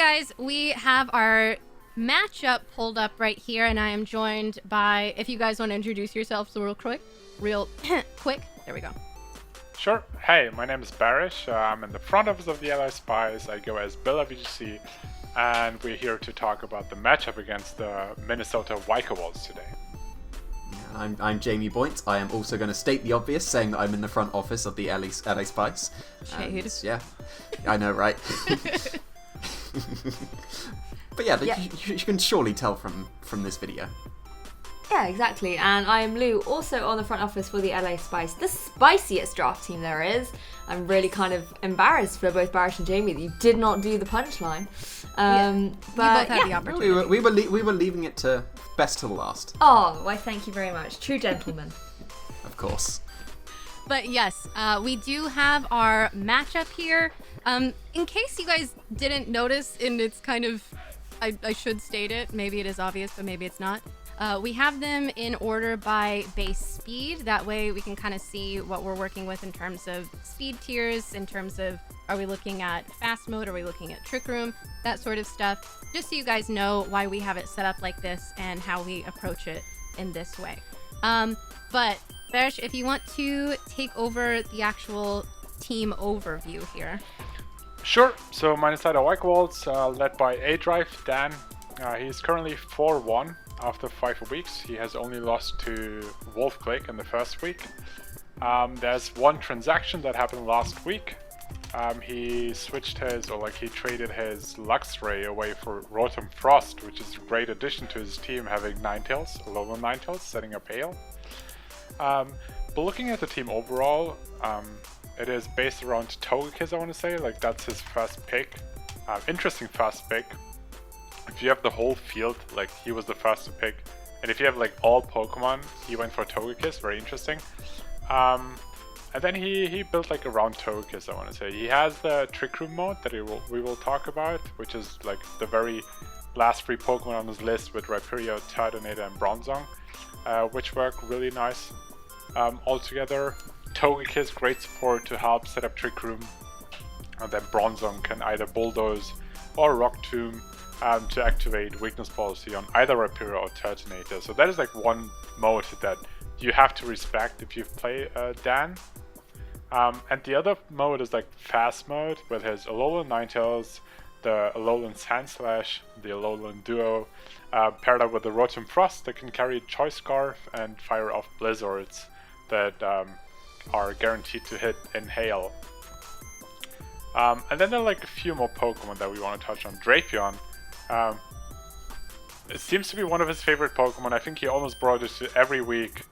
guys, we have our matchup pulled up right here, and I am joined by, if you guys want to introduce yourselves real quick. There we go. Sure. Hey, my name is Barish. I'm in the front office of the LA Spice. I go as Bill at VGC, and we're here to talk about the matchup against the Minnesota Vikavolts today. I'm Jamie Boynt. I am also going to state the obvious, saying that I'm in the front office of the LA Spice. Shade. Yeah, I know, right? But yeah, you can surely tell from this video. Yeah, exactly. And I am Lou, also on the front office for the LA Spice, the spiciest draft team there is. I'm really kind of embarrassed for both Barish and Jamie that you did not do the punchline. But you both had the opportunity. We were leaving it to best till last. Oh, why thank you very much. True gentlemen. Of course. But yes, we do have our matchup here. In case you guys didn't notice, and it's kind of, I should state it, maybe it is obvious, but maybe it's not. We have them in order by base speed. That way we can kind of see what we're working with in terms of speed tiers, in terms of, are we looking at fast mode, are we looking at trick room, that sort of stuff. Just so you guys know why we have it set up like this and how we approach it in this way. But Barish, if you want to take over the actual team overview here. Sure. So Minnesota Vikavolts, led by aDrive, Dan. He's currently 4-1 after 5 weeks. He has only lost to WolfClick in the first week. There's one transaction that happened last week. He switched he traded his Luxray away for Rotom Frost, which is a great addition to his team, having Ninetales, Alolan Ninetales, setting up Hail. But looking at the team overall, it is based around Togekiss, I want to say. Like, that's his first pick. Interesting first pick. If you have the whole field, like, he was the first to pick. And if you have, like, all Pokemon, he went for Togekiss. Very interesting. And then he built, like, around Togekiss, I want to say. He has the Trick Room mode that we will talk about, which is, like, the very last 3 Pokemon on his list with Rhyperior, Turtonator, and Bronzong, which work really nice. Altogether, Togekiss, great support to help set up Trick Room. And then Bronzong can either Bulldoze or Rock Tomb to activate Weakness Policy on either Rhyperior or Turtonator. So that is like one mode that you have to respect if you play Dan. And the other mode is like Fast mode with his Alolan Ninetales, the Alolan Sandslash, the Alolan Duo, paired up with the Rotom Frost that can carry Choice Scarf and fire off Blizzards that are guaranteed to hit in Hail. And then there are like a few more Pokemon that we want to touch on. Drapion. It seems to be one of his favorite Pokemon. I think he almost brought it to every week.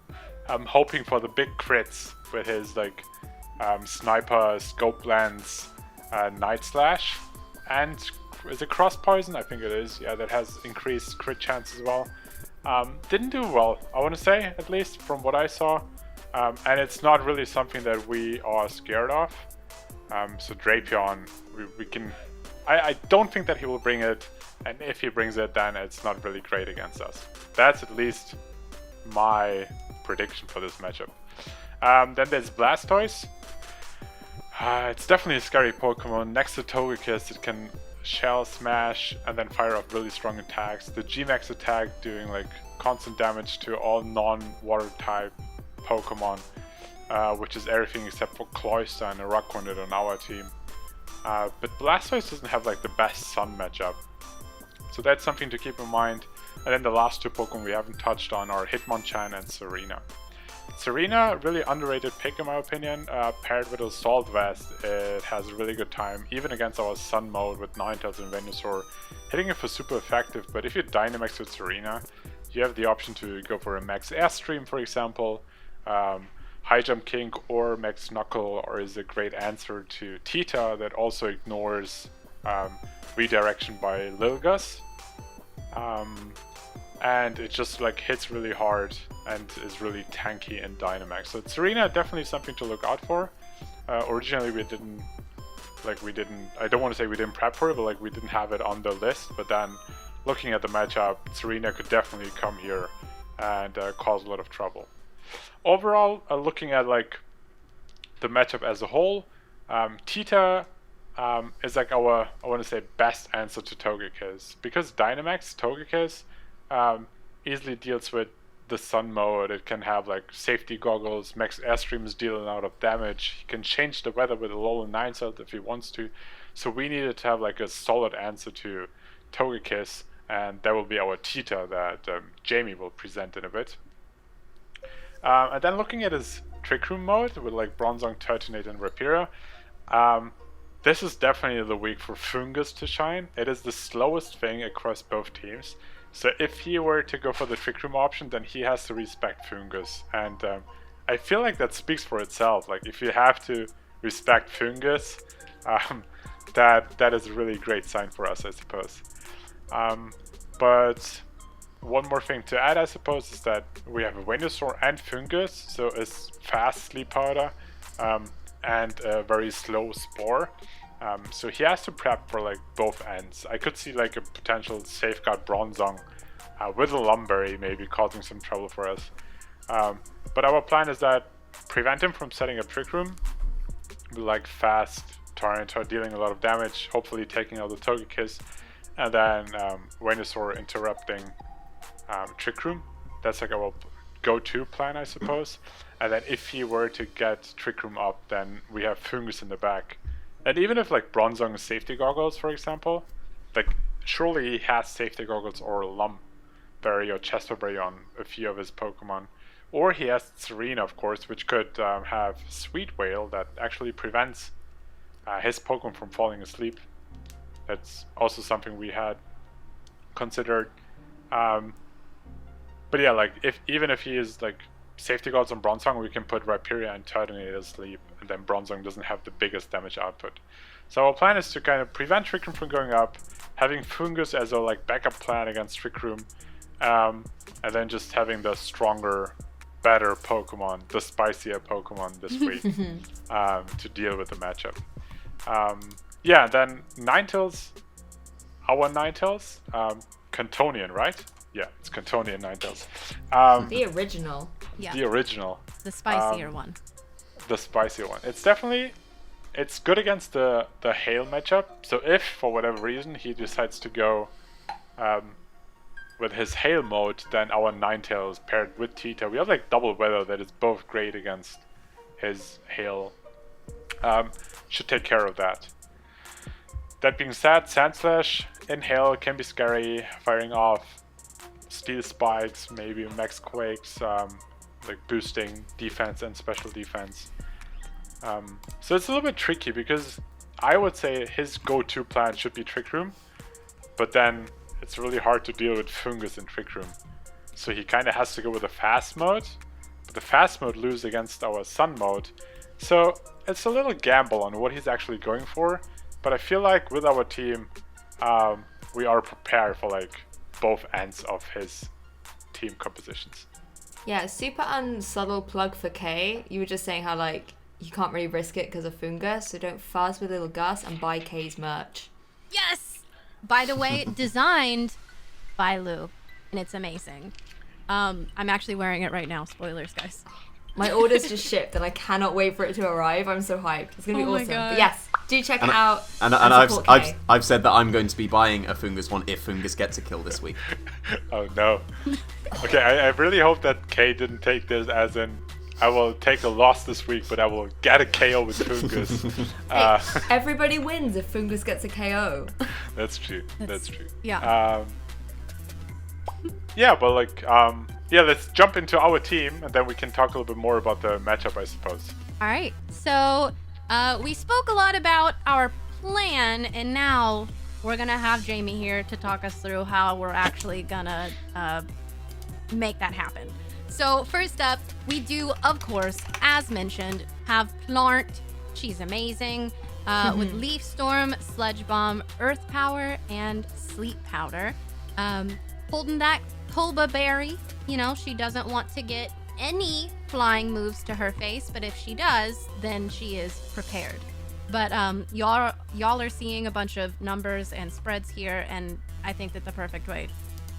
I'm hoping for the big crits with his like Sniper, Scope Lens, Night Slash, and is it Cross Poison? I think it is. Yeah, that has increased crit chance as well. Didn't do well, I want to say, at least from what I saw. And it's not really something that we are scared of. So Drapion, we can... I don't think that he will bring it, and if he brings it, then it's not really great against us. That's at least my prediction for this matchup. Then there's Blastoise. It's definitely a scary Pokemon. Next to Togekiss, it can Shell Smash and then fire off really strong attacks. The G-Max attack doing like constant damage to all non-water type Pokemon, which is everything except for Cloyster and a Rock Hornet on our team. But Blastoise doesn't have like the best Sun matchup, so that's something to keep in mind. And then the last 2 Pokemon we haven't touched on are Hitmonchan and Serena. Serena, really underrated pick in my opinion. Paired with Assault Vest, it has a really good time, even against our Sun mode with Ninetales and Venusaur. Hitting it for super effective, but if you Dynamax with Serena, you have the option to go for a Max Airstream, for example. High Jump King or Max Knuckle, or is a great answer to Tita that also ignores redirection by Lilgas. And it just like hits really hard and is really tanky in Dynamax. So Serena, definitely something to look out for. Originally we didn't, I don't want to say we didn't prep for it, but like we didn't have it on the list. But then looking at the matchup, Serena could definitely come here and cause a lot of trouble. Overall, looking at like the matchup as a whole, Tita is like our, I want to say, best answer to Togekiss. Because Dynamax Togekiss easily deals with the sun mode. It can have like safety goggles, max airstreams deal a lot of damage. He can change the weather with a Alolan Ninetales if he wants to. So we needed to have like a solid answer to Togekiss, and that will be our Tita that Jamie will present in a bit. And then looking at his Trick Room mode with like Bronzong, Turtonate, and Rapira, this is definitely the week for Foongus to shine. It is the slowest thing across both teams. So if he were to go for the Trick Room option, then he has to respect Foongus. And I feel like that speaks for itself. Like if you have to respect Foongus, that is a really great sign for us, I suppose. But one more thing to add, I suppose, is that we have a Venusaur and Foongus, so it's fast Sleep Powder and a very slow Spore. So he has to prep for like both ends. I could see like a potential Safeguard Bronzong with a Lumberry maybe causing some trouble for us. But our plan is that prevent him from setting up Trick Room with like fast Tyranitar dealing a lot of damage, hopefully taking out the Togekiss, and then Venusaur interrupting Trick Room. That's like our go-to plan, I suppose. And then if he were to get Trick Room up, then we have Foongus in the back. And even if like Bronzong is safety goggles, for example, like surely he has safety goggles or Lumberry or Chesterberry on a few of his Pokemon. Or he has Serena, of course, which could have Sweet Whale that actually prevents his Pokemon from falling asleep. That's also something we had considered. But yeah, like even if he is like safety goggles on Bronzong, we can put Rhyperior and Turtonate asleep, and then Bronzong doesn't have the biggest damage output. So our plan is to kind of prevent Trick Room from going up, having Foongus as a like backup plan against Trick Room, and then just having the stronger, better Pokemon, the spicier Pokemon this week to deal with the matchup. Yeah, then Ninetales, our Ninetales, Cantonian, right? Yeah, it's Cantonian Ninetales. The original. Yeah. The original. The spicier one. The spicier one. It's good against the Hail matchup. So if, for whatever reason, he decides to go with his Hail mode, then our Ninetales paired with Tita, we have like double weather that is both great against his Hail. Should take care of that. That being said, Sandslash in Hail can be scary, firing off Steel Spikes, maybe Max Quakes, like boosting defense and special defense. So it's a little bit tricky because I would say his go-to plan should be Trick Room, but then it's really hard to deal with Foongus in Trick Room. So he kind of has to go with a fast mode, but the fast mode loses against our Sun mode. So it's a little gamble on what he's actually going for, but I feel like with our team, we are prepared for like both ends of his team compositions. Yeah, super unsubtle plug for Kay. You were just saying how like you can't really risk it because of Foongus, so don't fuzz with little Gus and buy Kay's merch. Yes! By the way, designed by Lou, and it's amazing. I'm actually wearing it right now. Spoilers, guys. My order's just shipped and I cannot wait for it to arrive. I'm so hyped. It's going to be awesome. God. But yes, do check it out. And I've said that I'm going to be buying a Foongus one if Foongus gets a kill this week. Oh no. Okay, I really hope that Kay didn't take this as in I will take a loss this week, but I will get a KO with Foongus. Hey, everybody wins if Foongus gets a KO. That's true. That's true. Yeah. Yeah, but like, yeah, let's jump into our team, and then we can talk a little bit more about the matchup, I suppose. All right. So we spoke a lot about our plan, and now we're going to have Jamie here to talk us through how we're actually going to make that happen. So first up, we do, of course, as mentioned, have Plant. She's amazing. With Leaf Storm, Sludge Bomb, Earth Power, and Sleep Powder. Holding that Kolba Berry, you know, she doesn't want to get any flying moves to her face, but if she does, then she is prepared. But y'all are seeing a bunch of numbers and spreads here, and I think that the perfect way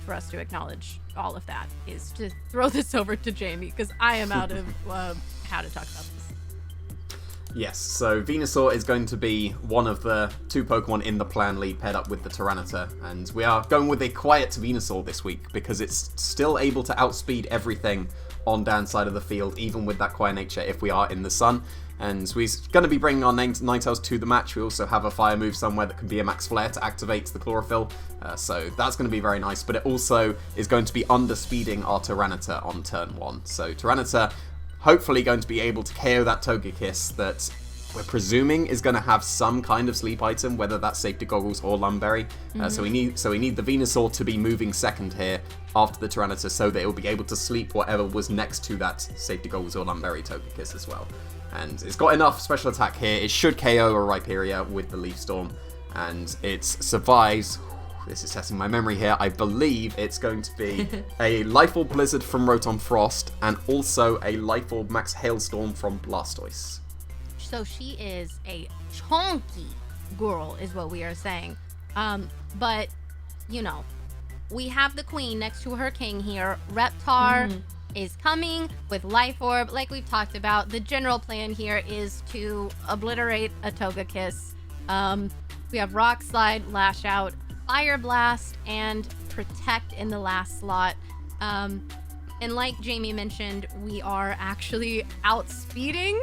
for us to acknowledge all of that is to throw this over to Jamie, because I am out of how to talk about this. Yes, so Venusaur is going to be one of the 2 Pokemon in the plan lead paired up with the Tyranitar, and we are going with a quiet Venusaur this week because it's still able to outspeed everything on Dan's side of the field, even with that quiet nature if we are in the sun. And we're going to be bringing our Ninetales to the match. We also have a fire move somewhere that can be a Max Flare to activate the Chlorophyll, so that's going to be very nice, but it also is going to be underspeeding our Tyranitar on turn 1. So Tyranitar hopefully going to be able to KO that Togekiss that we're presuming is going to have some kind of sleep item, whether that's Safety Goggles or Lumberry. So we need the Venusaur to be moving second here after the Tyranitar so that it will be able to sleep whatever was next to that Safety Goggles or Lumberry Togekiss as well. And it's got enough special attack here. It should KO a Rhyperior with the Leaf Storm, and it survives. This is testing my memory here. I believe it's going to be a Life Orb Blizzard from Rotom Frost and also a Life Orb Max Hailstorm from Blastoise. So she is a chunky girl, is what we are saying. But, you know, we have the queen next to her king here. Reptar is coming with Life Orb. Like we've talked about, the general plan here is to obliterate a Togekiss. We have Rock Slide, Lash Out, Fire Blast, and Protect in the last slot. And like Jamie mentioned, we are actually outspeeding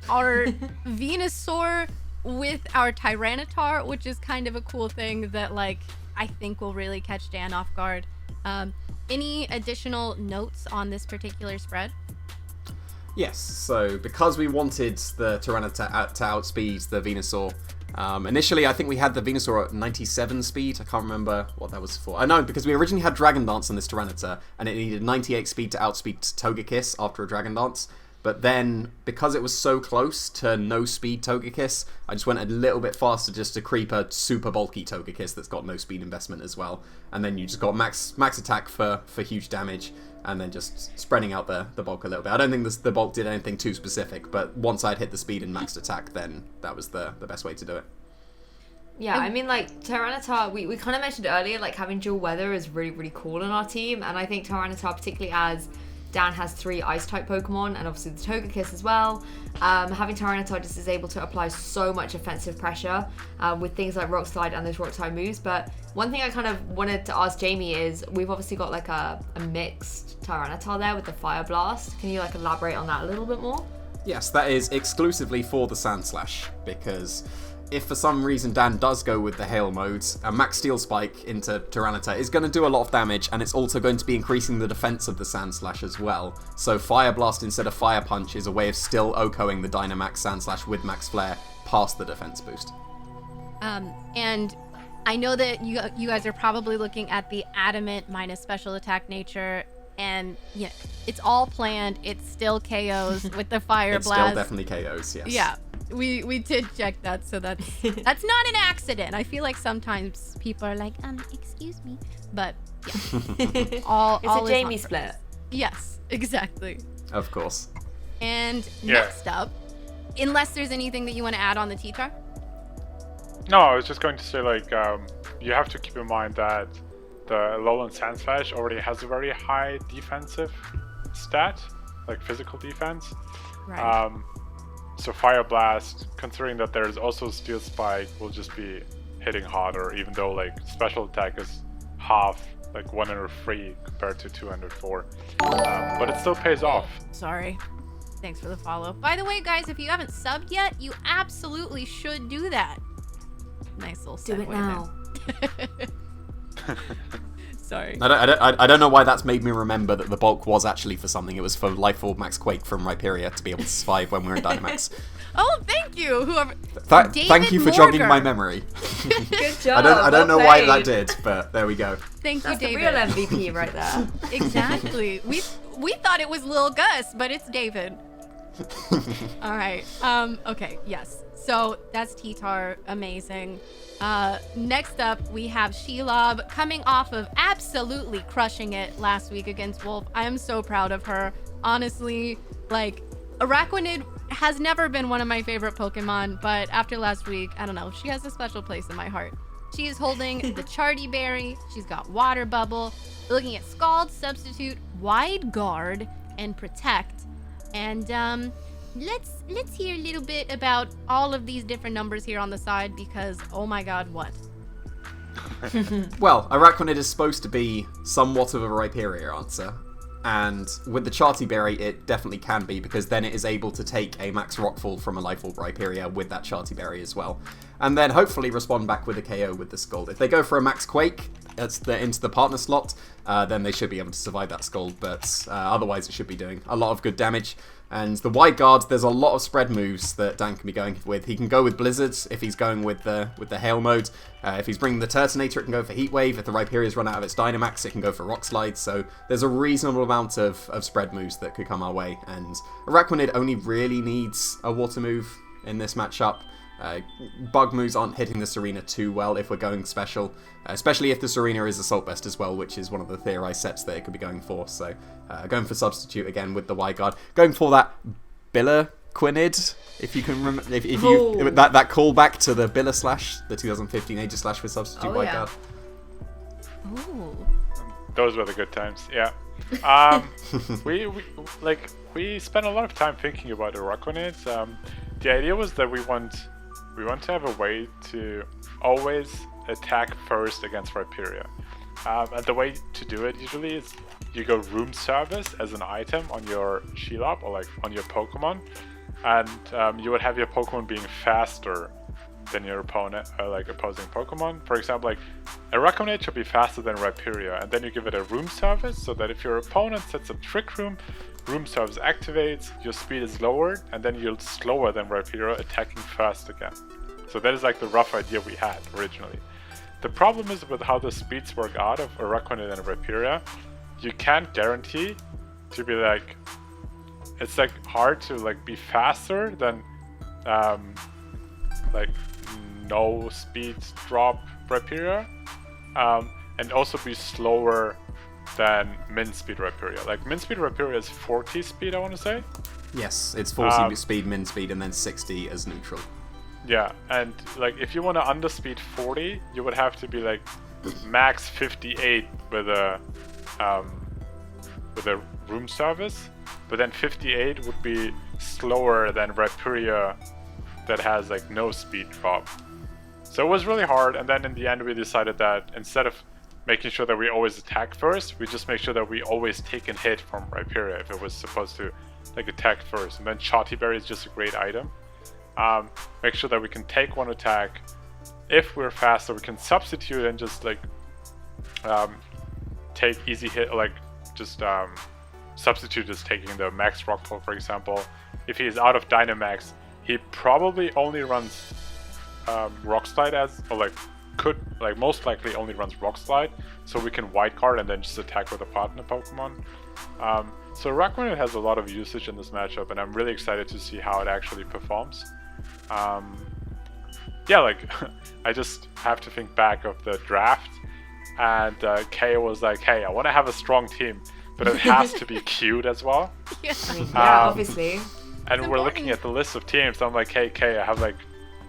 our Venusaur with our Tyranitar, which is kind of a cool thing that, like, I think will really catch Dan off guard. Any additional notes on this particular spread? Yes, so because we wanted the Tyranitar to outspeed the Venusaur, initially I think we had the Venusaur at 97 speed. I can't remember what that was for. I know, because we originally had Dragon Dance on this Tyranitar, and it needed 98 speed to outspeed Togekiss after a Dragon Dance. But then, because it was so close to no speed Togekiss, I just went a little bit faster just to creep a super bulky Togekiss that's got no speed investment as well. And then you just got max attack for huge damage, and then just spreading out the bulk a little bit. I don't think the bulk did anything too specific, but once I'd hit the speed and maxed attack, then that was the best way to do it. Yeah, I mean, like, Tyranitar, we kind of mentioned earlier, like, having dual weather is really, really cool in our team, and I think Tyranitar, particularly as Dan has 3 Ice-type Pokemon, and obviously the Togekiss as well. Having Tyranitar just is able to apply so much offensive pressure with things like Rock Slide and those Rock-type moves. But one thing I kind of wanted to ask Jamie is, we've obviously got like a mixed Tyranitar there with the Fire Blast. Can you like elaborate on that a little bit more? Yes, that is exclusively for the Sand Slash, because if for some reason Dan does go with the Hail modes, a Max Steel Spike into Tyranitar is going to do a lot of damage, and it's also going to be increasing the defense of the Sand Slash as well. So Fire Blast instead of Fire Punch is a way of still OHKOing the Dynamax Sand Slash with Max Flare past the defense boost. And I know that you guys are probably looking at the Adamant minus special attack nature, and yeah, it's all planned. It still KOs with the Fire Blast. It still definitely KOs, yes. Yeah. We did check that, so that's not an accident. I feel like sometimes people are like, excuse me, but yeah, It's a Jamie split. Yes, exactly. Of course. And next up, unless there's anything that you want to add on the T-Tar? No, I was just going to say, like, you have to keep in mind that the Alolan Sandslash already has a very high defensive stat, like physical defense. Right. So Fire Blast, considering that there's also Steel Spike, will just be hitting harder, even though like special attack is half, like 103 compared to 204. But it still pays off. Sorry. Thanks for the follow. By the way, guys, if you haven't subbed yet, you absolutely should do that. Nice little segue. Do it now. Sorry. I don't know why that's made me remember that the bulk was actually for something. It was for Life Orb Max Quake from Rhyperior to be able to survive when we were in Dynamax. Oh, thank you. Whoever. Thank you for jogging my memory. Good job. I don't know why that did, but there we go. Thank you, That's the David. real MVP right there. Exactly. We thought it was Lil Gus, but it's David. All right. Okay. Yes. So that's T-Tar. Amazing. Next up, we have Shelob coming off of absolutely crushing it last week against Wolf. I am so proud of her. Honestly, like, Araquanid has never been one of my favorite Pokemon, but after last week, I don't know, she has a special place in my heart. She is holding the Charty Berry. She's got Water Bubble. Looking at Scald, Substitute, Wide Guard, and Protect. And let's hear a little bit about all of these different numbers here on the side, because oh my god, what? Well, Araquanid is supposed to be somewhat of a Rhyperior answer, and with the Charty Berry it definitely can be, because then it is able to take a max Rockfall from a Life Orb Rhyperior with that Charty Berry as well, and then hopefully respond back with a KO with the Scald. If they go for a max Quake into the partner slot, then they should be able to survive that Scald, but otherwise it should be doing a lot of good damage. And the Wide Guard, there's a lot of spread moves that Dan can be going with. He can go with Blizzards if he's going with the Hail mode. If he's bringing the Turtonator, it can go for Heat Wave. If the Rhyperior's run out of its Dynamax, it can go for Rock Slide. So there's a reasonable amount of spread moves that could come our way. And Araquanid only really needs a Water move in this matchup. Bug moves aren't hitting the Serena too well if we're going special, especially if the Serena is Assault Vest as well, which is one of the theorized sets that it could be going for. So going for Substitute again with the Wide Guard, going for that Billaquinid, if you can remember, if you that callback to the Billa Slash, the 2015 Aegis Slash with Substitute Wide Guard. Ooh. Those were the good times. Yeah. We spent a lot of time thinking about Araquanid. The idea was that we want to have a way to always attack first against Rhyperior. And the way to do it usually is you go Room Service as an item on your Shelob or like on your Pokemon, and you would have your Pokemon being faster than your opponent, opposing Pokemon. For example, like Araquanid should be faster than Rhyperior, and then you give it a Room Service so that if your opponent sets up Trick Room, Room Service activates, your speed is lowered, and then you're slower than Rhyperior, attacking first again. So that is like the rough idea we had originally. The problem is with how the speeds work out of Araquanid and Rhyperior, you can't guarantee to be like, it's like hard to like be faster than like no speed drop Rhyperior, and also be slower than min speed Rhyperior. Like min speed Rhyperior is 40 speed, I want to say. Yes, it's 40 speed, min speed, and then 60 as neutral. Yeah, and like if you want to underspeed 40, you would have to be like max 58 with a Room Service, but then 58 would be slower than Rhyperior that has like no speed drop. So it was really hard, and then in the end we decided that instead of making sure that we always attack first, we just make sure that we always take a hit from Rhyperior if it was supposed to like attack first. And then Charty Berry is just a great item. Make sure that we can take one attack. If we're faster, we can substitute and just like take easy hit, like just substitute as taking the max Rockfall, for example. If he is out of Dynamax, he probably only runs Rock Slide most likely only runs Rock Slide, so we can White Card and then just attack with a partner Pokemon. So Araquanid has a lot of usage in this matchup, and I'm really excited to see how it actually performs. Yeah, like I just have to think back of the draft, and Kay was like, hey, I want to have a strong team, but it has to be cute as well. Yeah, obviously. And we're looking at the list of teams, so I'm like, hey, Kay, I have like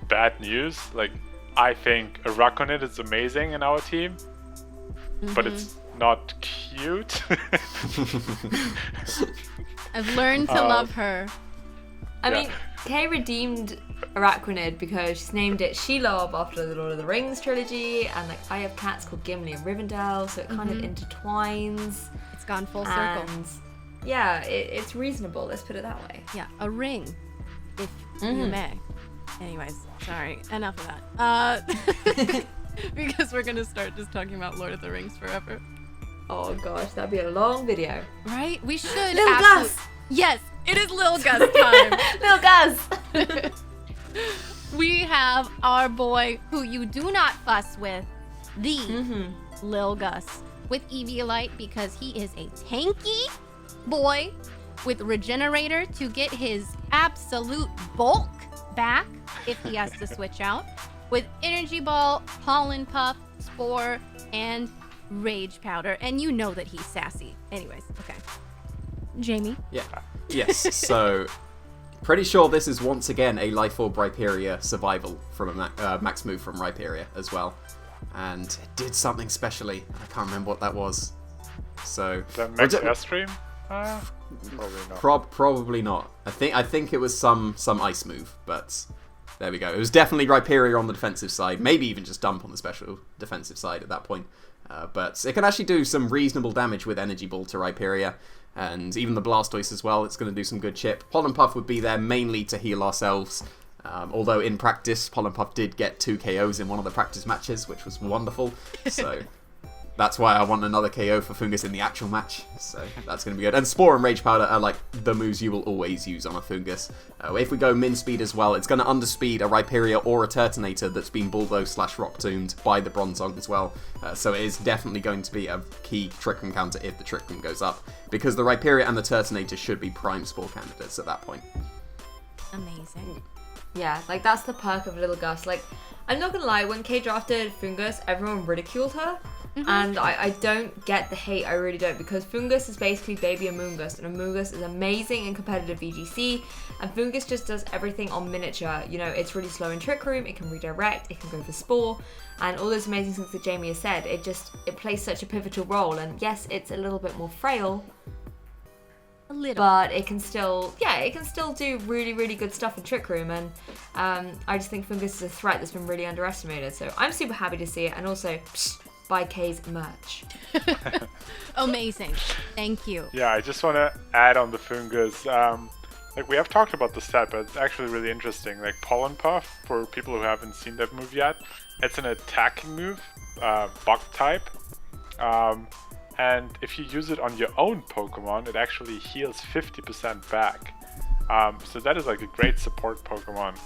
bad news. Like, I think Araquanid is amazing in our team, but it's not cute. I've learned to love her. I mean, Kay redeemed Araquanid because she's named it Shelob after the Lord of the Rings trilogy, and like I have cats called Gimli and Rivendell, so it kind of intertwines. It's gone full circle. Yeah, it's reasonable, let's put it that way. Yeah, a ring, if you may. Anyways, sorry, enough of that. Because we're gonna start just talking about Lord of the Rings forever. Oh gosh, that'd be a long video. Right? We should. Lil Gus! Yes, it is Lil Gus time. Lil Gus! We have our boy who you do not fuss with, the Lil Gus, with Eviolite, because he is a tanky boy with Regenerator to get his absolute bulk back if he has to switch out, with Energy Ball, Pollen Puff, Spore, and Rage Powder. And you know that he's sassy. Anyways, okay. Jamie? Yeah. Yes, so pretty sure this is once again a Life Orb Rhyperior survival from a max move from Rhyperior as well. And it did something specially. I can't remember what that was. So the max Airstream? Probably not. Probably not. I think it was some ice move, but there we go. It was definitely Rhyperior on the defensive side, maybe even just Dump on the special defensive side at that point. But it can actually do some reasonable damage with Energy Ball to Rhyperior, and even the Blastoise as well. It's going to do some good chip. Pollen Puff would be there mainly to heal ourselves. Although in practice, Pollen Puff did get 2 KOs in one of the practice matches, which was wonderful. So that's why I want another KO for Foongus in the actual match. So that's going to be good. And Spore and Rage Powder are like the moves you will always use on a Foongus. If we go Min Speed as well, it's going to underspeed a Rhyperior or a Turtonator that's been Bulldoze/Rock Tombed by the Bronzong as well. So it is definitely going to be a key Trick Room counter if the Trick Room goes up, because the Rhyperior and the Turtonator should be prime Spore candidates at that point. Amazing. Yeah, like that's the perk of Little Gus. Like, I'm not gonna lie, when Kay drafted Foongus, everyone ridiculed her. And I don't get the hate, I really don't, because Foongus is basically baby Amoongus, and Amoongus is amazing in competitive VGC, and Foongus just does everything on miniature. You know, it's really slow in Trick Room, it can redirect, it can go for Spore, and all those amazing things that Jamie has said. It plays such a pivotal role, and yes, it's a little bit more frail, A little. but it can still do really, really good stuff in Trick Room, and I just think Foongus is a threat that's been really underestimated. So I'm super happy to see it, and also buy Kay's merch. Amazing. Thank you. Yeah, I just want to add on the Foongus. Like, we have talked about the set, but it's actually really interesting. Like, Pollen Puff, for people who haven't seen that move yet, it's an attacking move, bug type. And if you use it on your own Pokemon, it actually heals 50% back. So that is like a great support Pokemon.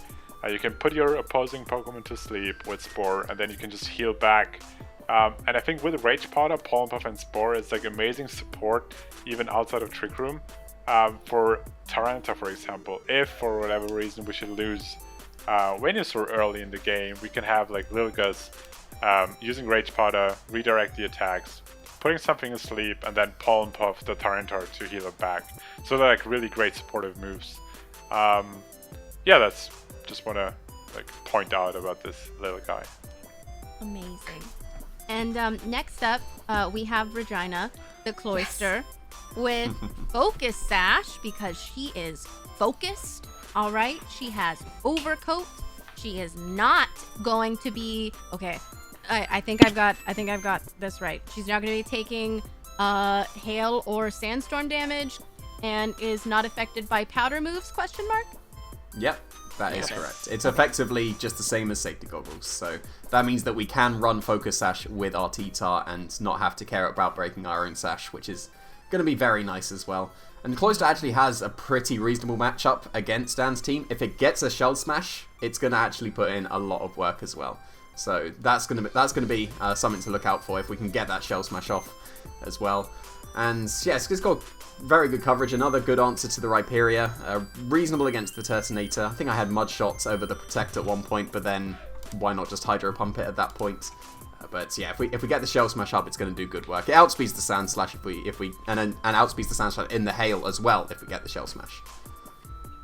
You can put your opposing Pokemon to sleep with Spore, and then you can just heal back. And I think with Rage Powder, Pollen Puff, and Spore, it's like amazing support even outside of Trick Room. For Tyranitar, for example, if for whatever reason we should lose Venusaur early in the game, we can have like Little Gus using Rage Powder, redirect the attacks, putting something asleep, and then Pollen Puff the Tyranitar to heal it back. So they're like really great supportive moves. Yeah, that's just want to like point out about this little guy. Amazing. And next up, we have Regina, the Cloyster, with Focus Sash, because she is focused. All right, she has Overcoat. She is not going to be okay. I think I've got this right. She's not going to be taking hail or sandstorm damage, and is not affected by powder moves? ? Yep. That is correct. It's effectively just the same as Safety Goggles, so that means that we can run Focus Sash with our T-Tar and not have to care about breaking our own Sash, which is going to be very nice as well. And Cloyster actually has a pretty reasonable matchup against Dan's team. If it gets a Shell Smash, it's going to actually put in a lot of work as well. So that's going to be something to look out for if we can get that Shell Smash off as well. And yes, it's got very good coverage. Another good answer to the Rhyperior. Reasonable against the Turtonator. I think I had Mud Shots over the Protect at one point, but then why not just Hydro Pump it at that point? But yeah, if we get the Shell Smash up, it's going to do good work. It outspeeds the Sand Slash and outspeeds the Sand Slash in the Hail as well if we get the Shell Smash.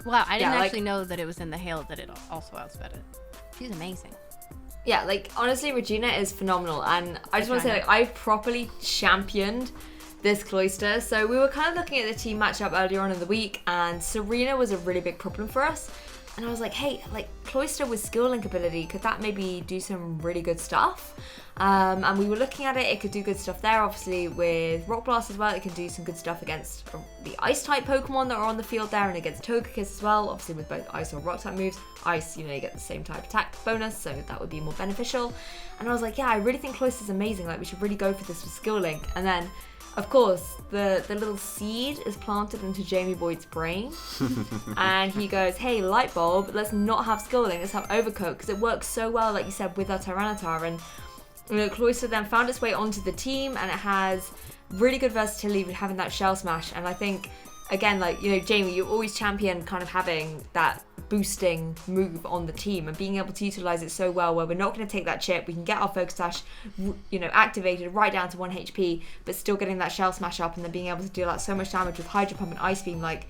Wow, I didn't actually know that it was in the hail that it also outsped it. She's amazing. Yeah, like honestly, Regina is phenomenal, and I just want to say, like, I've properly championed this Cloyster. So we were kind of looking at the team matchup earlier on in the week, and Serena was a really big problem for us. And I was like, hey, like Cloyster with skill link ability, could that maybe do some really good stuff? And we were looking at it, it could do good stuff there. Obviously with Rock Blast as well, it can do some good stuff against the Ice type Pokemon that are on the field there, and against Togekiss as well. Obviously with both Ice or Rock type moves. Ice, you know, you get the same type attack bonus, so that would be more beneficial. And I was like, yeah, I really think Cloyster's amazing. Like, we should really go for this with skill link. And then, of course, the little seed is planted into Jamie Boyd's brain. And he goes, hey, Light Bulb, let's not have skill link, let's have Overcoat, because it works so well, like you said, with our Tyranitar. And you know, Cloyster then found its way onto the team, and it has really good versatility with having that Shell Smash. And I think, again, like, you know, Jamie, you always champion kind of having that boosting move on the team and being able to utilize it so well, where we're not going to take that chip, we can get our Focus Sash, you know, activated right down to 1 HP, but still getting that Shell Smash up, and then being able to deal out so much damage with Hydro Pump and Ice Beam. Like,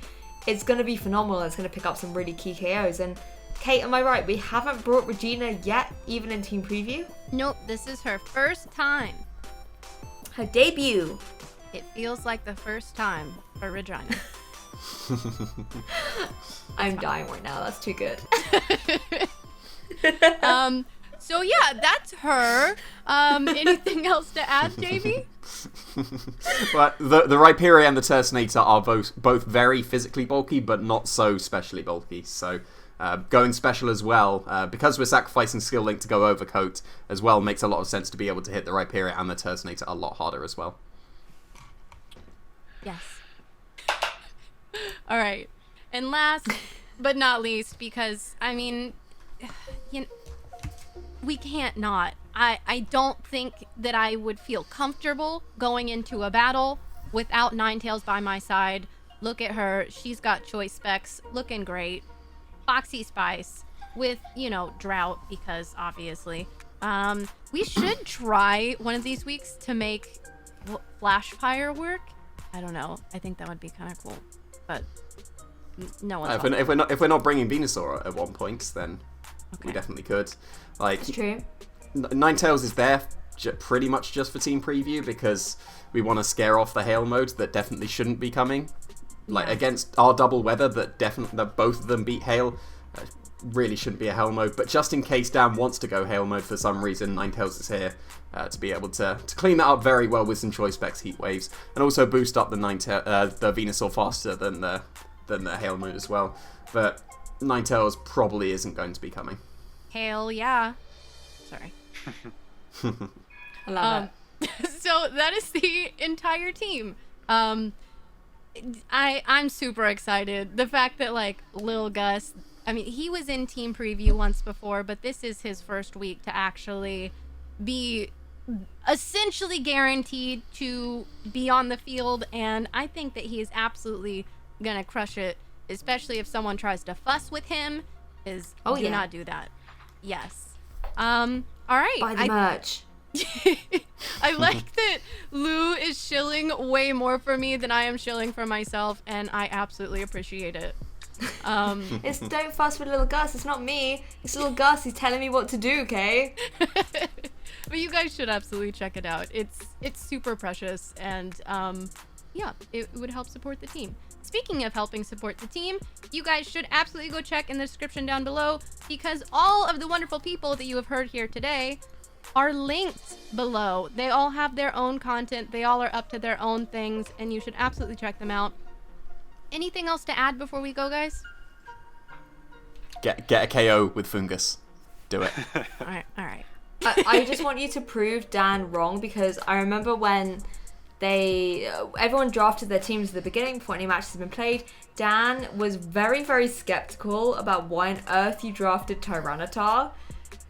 it's going to be phenomenal. It's going to pick up some really key KOs. And Kate, am I right? We haven't brought Regina yet, even in team preview? Nope, this is her first time. Her debut. It feels like the first time for Regina. I'm dying right now. That's too good. So yeah, that's her. Anything else to add, JB? But the Rhyperior and the Turtonator are both very physically bulky, but not so specially bulky. So going special as well, because we're sacrificing skill link to go overcoat as well, makes a lot of sense to be able to hit the Rhyperior and the Turtonator a lot harder as well. Yes. All right. And last but not least, because, I mean, we can't not. I don't think that I would feel comfortable going into a battle without Ninetales by my side. Look at her. She's got choice specs, looking great. Foxy Spice with, Drought, because obviously. We should try one of these weeks to make Flash Fire work. I don't know. I think that would be kind of cool. But no one's if we're not bringing Venusaur at one point, then we definitely could. Like, It's true. Ninetales is there pretty much just for team preview because we want to scare off the hail mode that definitely shouldn't be coming. Like against our double weather that both of them beat hail, really shouldn't be a hail mode. But just in case Dan wants to go hail mode for some reason, Ninetales is here to be able to clean that up very well with some choice specs, heat waves, and also boost up the Venusaur faster than the hail mode as well. But Ninetales probably isn't going to be coming. Hail, yeah. Sorry. I love it. So that is the entire team. I'm super excited. The fact that Lil Gus, I mean, he was in team preview once before, but this is his first week to actually be essentially guaranteed to be on the field, and I think that he is absolutely gonna crush it, especially if someone tries to fuss with him. Do not do that. Yes. All right. Buy the merch. I like that Lou is shilling way more for me than I am shilling for myself, and I absolutely appreciate it. It's don't fuss with little Gus. It's not me. It's little Gus. He's telling me what to do, okay? But you guys should absolutely check it out. It's super precious, and it would help support the team. Speaking of helping support the team, you guys should absolutely go check in the description down below, because all of the wonderful people that you have heard here today are linked below. They all have their own content. They all are up to their own things, and you should absolutely check them out. Anything else to add before we go, guys? Get a KO with Fungus. Do it. All right. I just want you to prove Dan wrong, because I remember when everyone drafted their teams at the beginning before any matches had been played. Dan was very, very skeptical about why on earth you drafted Tyranitar,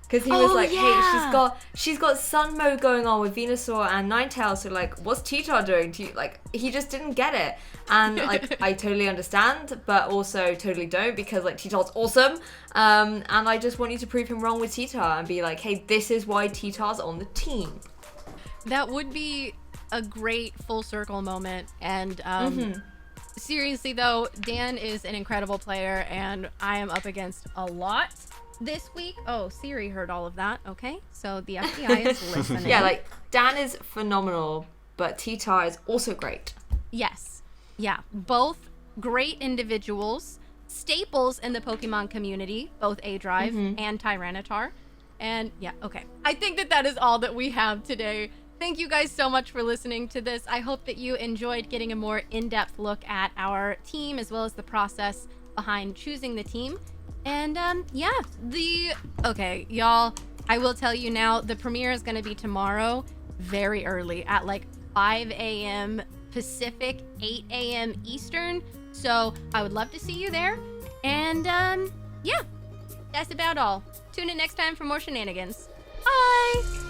because he was hey, she's got sun mode going on with Venusaur and Ninetales, so what's T-Tar doing to you? He just didn't get it, and I totally understand, but also totally don't, because T-Tar's awesome, and I just want you to prove him wrong with T-Tar and be hey, this is why T-Tar's on the team. That would be a great full circle moment, and seriously though, Dan is an incredible player, and I am up against a lot this week. Oh, Siri heard all of that. Okay, so the FBI is listening. Yeah, Dan is phenomenal, but T-Tar is also great. Yes, yeah, both great individuals, staples in the Pokemon community, both aDrive and Tyranitar, and yeah, okay. I think that is all that we have today. Thank you guys so much for listening to this. I hope that you enjoyed getting a more in-depth look at our team, as well as the process behind choosing the team. And okay, y'all, I will tell you now, the premiere is going to be tomorrow very early at 5 a.m. Pacific, 8 a.m. Eastern. So I would love to see you there. And that's about all. Tune in next time for more shenanigans. Bye!